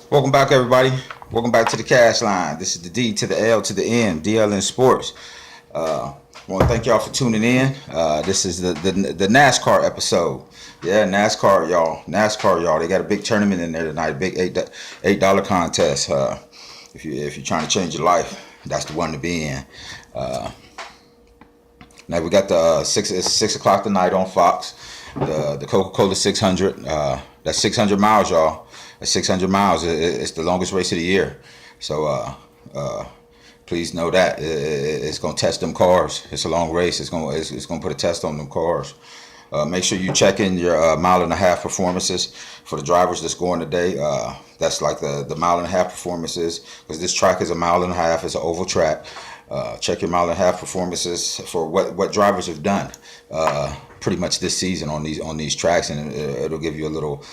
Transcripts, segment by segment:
Welcome back, everybody. Welcome back to the Cash Line. This is the D to the L to the N, DLN Sports. I want to thank y'all for tuning in. This is the NASCAR episode. Yeah, NASCAR, y'all. NASCAR, y'all. They got a big tournament in there tonight. A big $8 contest. If you're trying to change your life, that's the one to be in. Now we got the 6 o'clock tonight on Fox. The Coca-Cola 600. That's 600 miles, y'all. That's 600 miles. It's the longest race of the year. So please know that it's gonna test them cars. It's a long race. It's gonna put a test on them cars. Make sure you check in your mile and a half performances for the drivers that's going today. That's like the mile and a half performances, because this track is a mile and a half. It's an oval track. Check your mile and a half performances for what drivers have done pretty much this season on these tracks, and it'll give you a little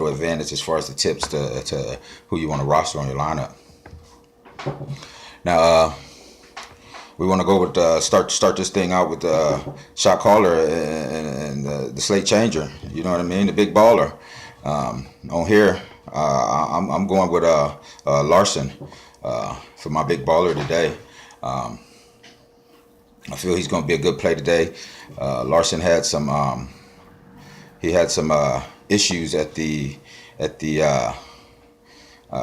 advantage as far as the tips to who you want to roster on your lineup. Now we want to go with start this thing out with shot caller and the slate changer. You know what I mean? The big baller. On here, I'm going with Larson for my big baller today. I feel he's going to be a good play today. Larson had some issues at the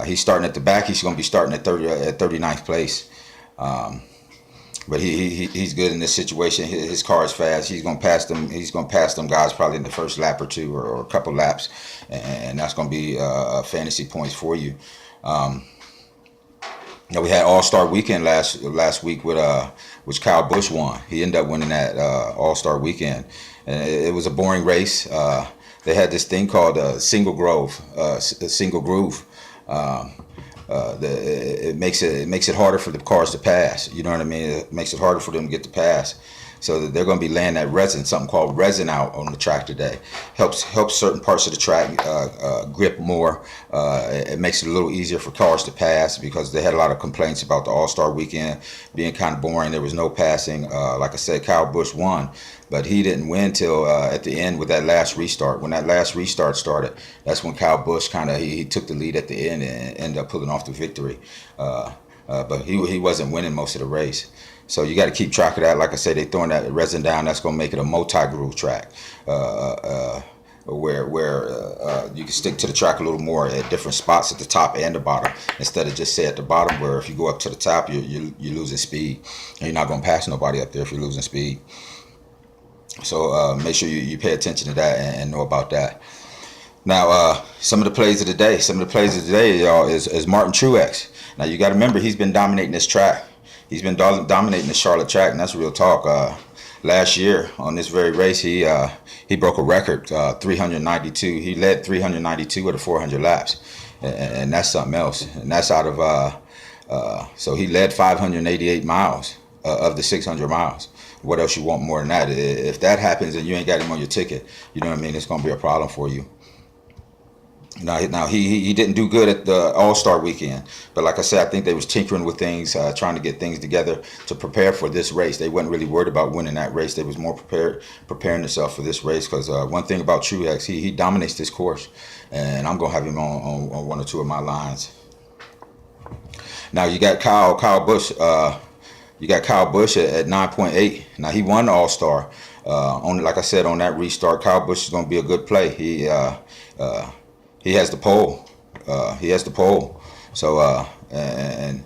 he's starting at the back. He's going to be starting at 39th place. But he's good in this situation. His car is fast. He's going to pass them. He's going to pass them guys probably in the first lap or two, or a couple laps, and that's going to be fantasy points for you. Now we had All-Star Weekend last week with which Kyle Busch won. He ended up winning that All-Star Weekend, and it was a boring race. They had this thing called single groove. It makes it harder for the cars to pass. You know what I mean? It makes it harder for them to get the pass. So they're going to be laying that resin, something called resin, out on the track today. Helps certain parts of the track grip more. It makes it a little easier for cars to pass, because they had a lot of complaints about the All-Star Weekend being kind of boring. There was no passing. Like I said, Kyle Busch won, but he didn't win till at the end with that last restart. When that last restart started, that's when Kyle Busch he took the lead at the end and ended up pulling off the victory. But he wasn't winning most of the race. So you got to keep track of that. Like I said, they throwing that resin down. That's going to make it a multi-groove track, where you can stick to the track a little more at different spots at the top and the bottom, instead of just say at the bottom, where if you go up to the top, you're losing speed, and you're not going to pass nobody up there if you're losing speed. So make sure you pay attention to that and know about that. Now, some of the plays of the day. Y'all, is Martin Truex. Now you got to remember, he's been dominating this track. He's been dominating the Charlotte track, and that's real talk. Last year on this very race, he broke a record, 392. He led 392 of the 400 laps, and that's something else. And that's out of so he led 588 miles of the 600 miles. What else you want more than that? If that happens and you ain't got him on your ticket, you know what I mean, it's going to be a problem for you. Now he didn't do good at the All-Star Weekend, but like I said, I think they was tinkering with things, trying to get things together to prepare for this race. They wasn't really worried about winning that race. They was more preparing themselves for this race, because one thing about Truex, he dominates this course, and I'm gonna have him on one or two of my lines. Now you got Kyle Busch. You got Kyle Busch at 9.8. Now he won the All-Star. Like I said, on that restart, Kyle Busch is gonna be a good play. He has the pole. So and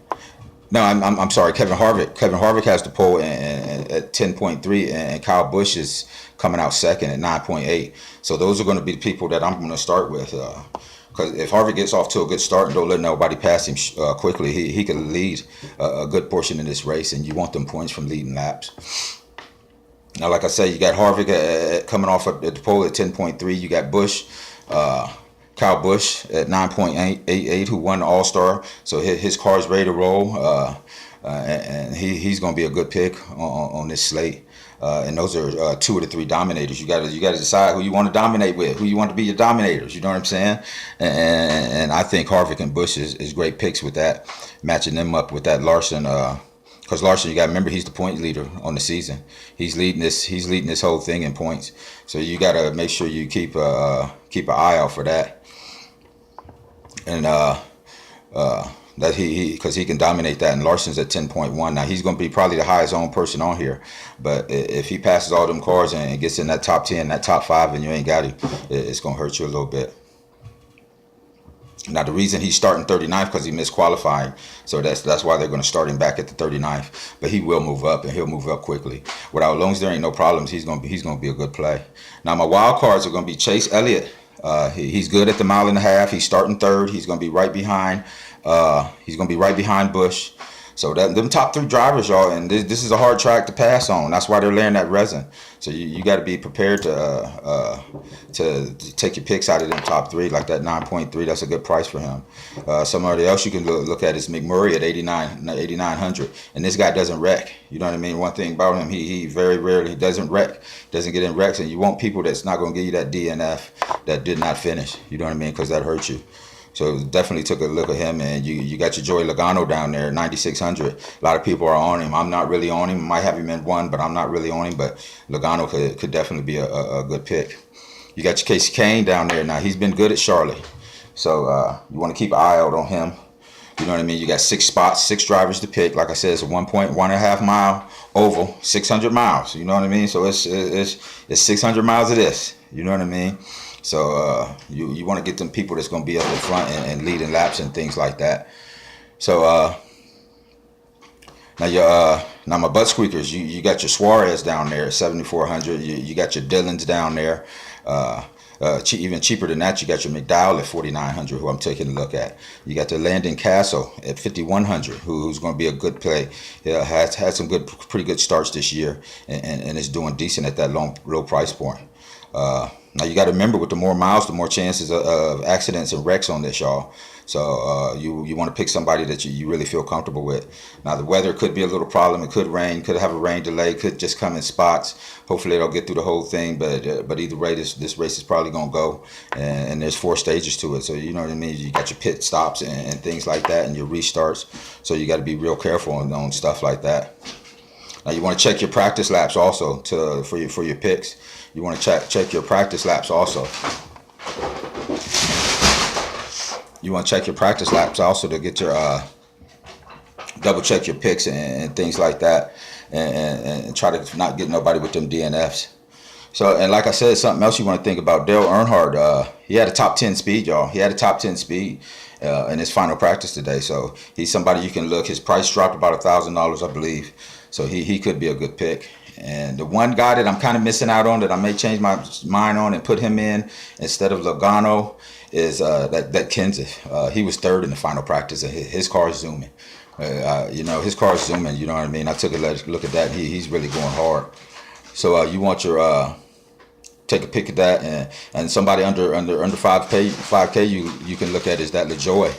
no, I'm sorry, Kevin Harvick. Kevin Harvick has the pole at 10.3, and Kyle Busch is coming out second at 9.8. So those are going to be the people that I'm going to start with. Because if Harvick gets off to a good start and don't let nobody pass him quickly, he can lead a good portion of this race, and you want them points from leading laps. Now, like I said, you got Harvick coming off at the pole at 10.3. You got Busch. Kyle Busch at 9.88, who won the All-Star. So his car's ready to roll, and he's going to be a good pick on this slate. And those are two of the three dominators. You got to decide who you want to dominate with, who you want to be your dominators. You know what I'm saying? And I think Harvick and Busch is great picks with that, matching them up with that Larson. Because Larson, you got to remember, he's the point leader on the season. He's leading this whole thing in points. So you got to make sure you keep an eye out for that. And That because he can dominate that, and Larson's at 10.1. Now he's going to be probably the highest owned person on here, but if he passes all them cars and gets in that top 10, that top 5, and you ain't got him, it's going to hurt you a little bit. Now the reason he's starting 39th because he missed qualifying, so that's why they're going to start him back at the 39th. But he will move up, and he'll move up quickly. Without, as long as there ain't no problems, he's going to be a good play. Now my wild cards are going to be Chase Elliott. He's good at the mile and a half. He's starting third. He's going to be right behind. Bush. So them top 3 drivers, y'all, and this is a hard track to pass on. That's why they're laying that resin. So you got to be prepared to take your picks out of them top 3, like that 9.3. That's a good price for him. Somebody else you can look at is McMurray at 8,900, and this guy doesn't wreck. You know what I mean? One thing about him, he very rarely doesn't wreck, doesn't get in wrecks, and you want people that's not going to give you that DNF that did not finish. You know what I mean? Because that hurts you. So definitely took a look at him, and you got your Joey Logano down there, 9,600. A lot of people are on him. I'm not really on him. Might have him in 1, but I'm not really on him. But Logano could definitely be a good pick. You got your Casey Kane down there. Now he's been good at Charlotte, so you want to keep an eye out on him. You know what I mean? You got 6 spots, 6 drivers to pick. Like I said, it's a 1.5 mile oval, 600 miles. You know what I mean? So it's 600 miles of this. You know what I mean? So you want to get them people that's going to be up in front and leading laps and things like that. So now my butt squeakers, you got your Suarez down there at 7,400. You got your Dillons down there. Even cheaper than that, you got your McDowell at 4,900, who I'm taking a look at. You got the Landon Castle at 5,100, who's going to be a good play. Has had some pretty good starts this year, and is doing decent at that low price point. Now you got to remember, with the more miles, the more chances of accidents and wrecks on this, y'all. So you want to pick somebody that you really feel comfortable with. Now the weather could be a little problem. It could rain, could have a rain delay, could just come in spots. Hopefully they'll get through the whole thing, but either way, this race is probably gonna go, and there's 4 stages to it. So you know what I mean. You got your pit stops and things like that, and your restarts. So you got to be real careful on stuff like that. Now you want to check your practice laps also for your picks. You want to check your practice laps also. You want to check your practice laps also to get your double check your picks and things like that, and try to not get nobody with them DNFs. So, and like I said, something else you want to think about, Dale Earnhardt, he had a top 10 speed, y'all. He had a top 10 speed in his final practice today. So he's somebody you can look. His price dropped about $1,000, I believe. So he could be a good pick. And the one guy that I'm kind of missing out on, that I may change my mind on and put him in instead of Logano, is that Kenseth. He was third in the final practice, and his car is zooming. His car is zooming. You know what I mean? I took a look at that. He's really going hard. So you want your take a pick at that, and somebody under 5K you can look at is that LaJoy,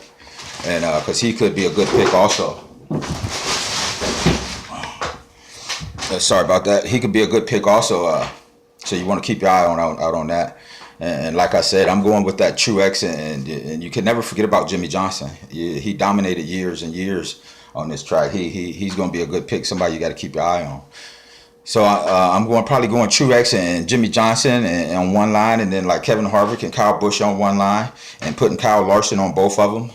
and because he could be a good pick also. Sorry about that. He could be a good pick also. So you want to keep your eye out on that. And like I said, I'm going with that Truex, and you can never forget about Jimmy Johnson. He dominated years and years on this track. He's going to be a good pick. Somebody you got to keep your eye on. So I'm probably going Truex and Jimmy Johnson on one line, and then like Kevin Harvick and Kyle Busch on one line, and putting Kyle Larson on both of them.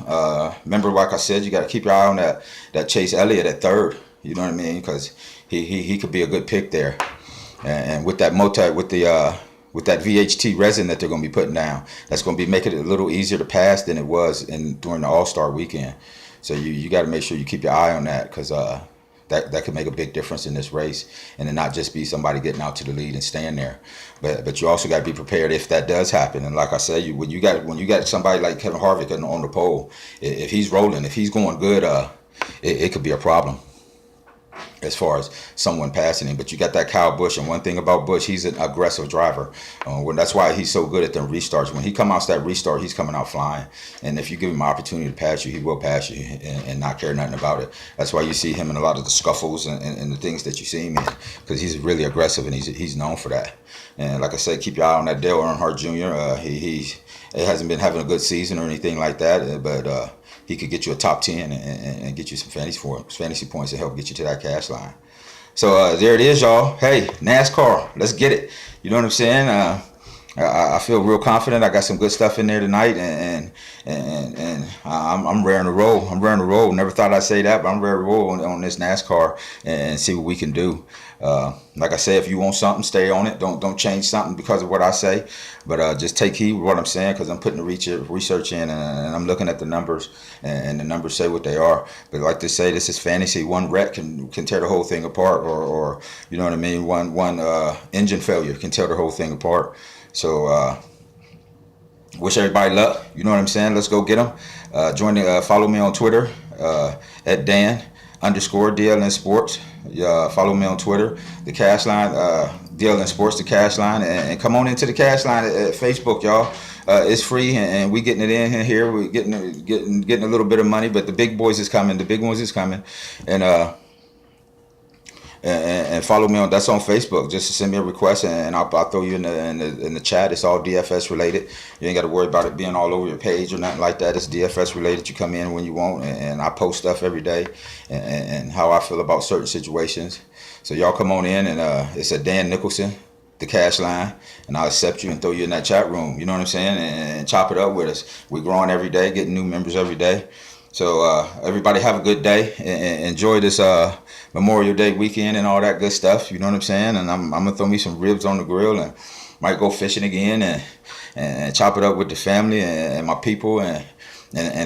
Remember, like I said, you got to keep your eye on that Chase Elliott at third. You know what I mean? Because he could be a good pick there, and with that with that VHT resin that they're going to be putting down, that's going to be making it a little easier to pass than it was during the All-Star weekend. So you got to make sure you keep your eye on that, because that could make a big difference in this race, and then not just be somebody getting out to the lead and staying there, but you also got to be prepared if that does happen. And like I said, when you got somebody like Kevin Harvick on the pole, if he's rolling, if he's going good, it could be a problem as far as someone passing him. But you got that Kyle Busch, and one thing about Busch, he's an aggressive driver. That's why he's so good at them restarts. When he comes out that restart, he's coming out flying. And if you give him an opportunity to pass you, he will pass you and not care nothing about it. That's why you see him in a lot of the scuffles and the things that you see him in, because he's really aggressive, and he's known for that. And like I said, keep your eye on that Dale Earnhardt Jr. He hasn't been having a good season or anything like that, but he could get you a top 10 and get you some fantasy points to help get you to that cash line. So there it is, y'all. Hey, NASCAR, let's get it. You know what I'm saying? I feel real confident. I got some good stuff in there tonight, and I'm raring to roll. I'm raring to roll. Never thought I'd say that, but I'm raring to roll on this NASCAR and see what we can do. Like I said, if you want something, stay on it. Don't change something because of what I say, but just take heed with what I'm saying, because I'm putting the research in, and I'm looking at the numbers, and the numbers say what they are. But like they say, this is fantasy. One wreck can tear the whole thing apart, or you know what I mean. One engine failure can tear the whole thing apart. So wish everybody luck. You know what I'm saying? Let's go get them. Follow me on Twitter at Dan_DLN Sports. Follow me on Twitter, the Cash Line, DLN Sports, the Cash Line, and come on into the Cash Line at Facebook, y'all. It's free, and we getting it in here. We're getting a little bit of money, but the big boys is coming. The big ones is coming, and follow me on that's on Facebook. Just send me a request, and I'll throw you in the chat. It's all DFS related. You ain't got to worry about it being all over your page or nothing like that. It's DFS related. You come in when you want, and I post stuff every day, and how I feel about certain situations. So y'all come on in, and it's a Dan Nicholson, the Cash Line, and I'll accept you and throw you in that chat room. You know what I'm saying? And chop it up with us. We're growing every day, getting new members every day. So everybody have a good day, and enjoy this Memorial Day weekend and all that good stuff. You know what I'm saying? And I'm gonna throw me some ribs on the grill, and might go fishing again, and chop it up with the family and my people, and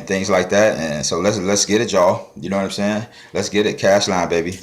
things like that. And so let's get it, y'all. You know what I'm saying? Let's get it. Cash Line, baby.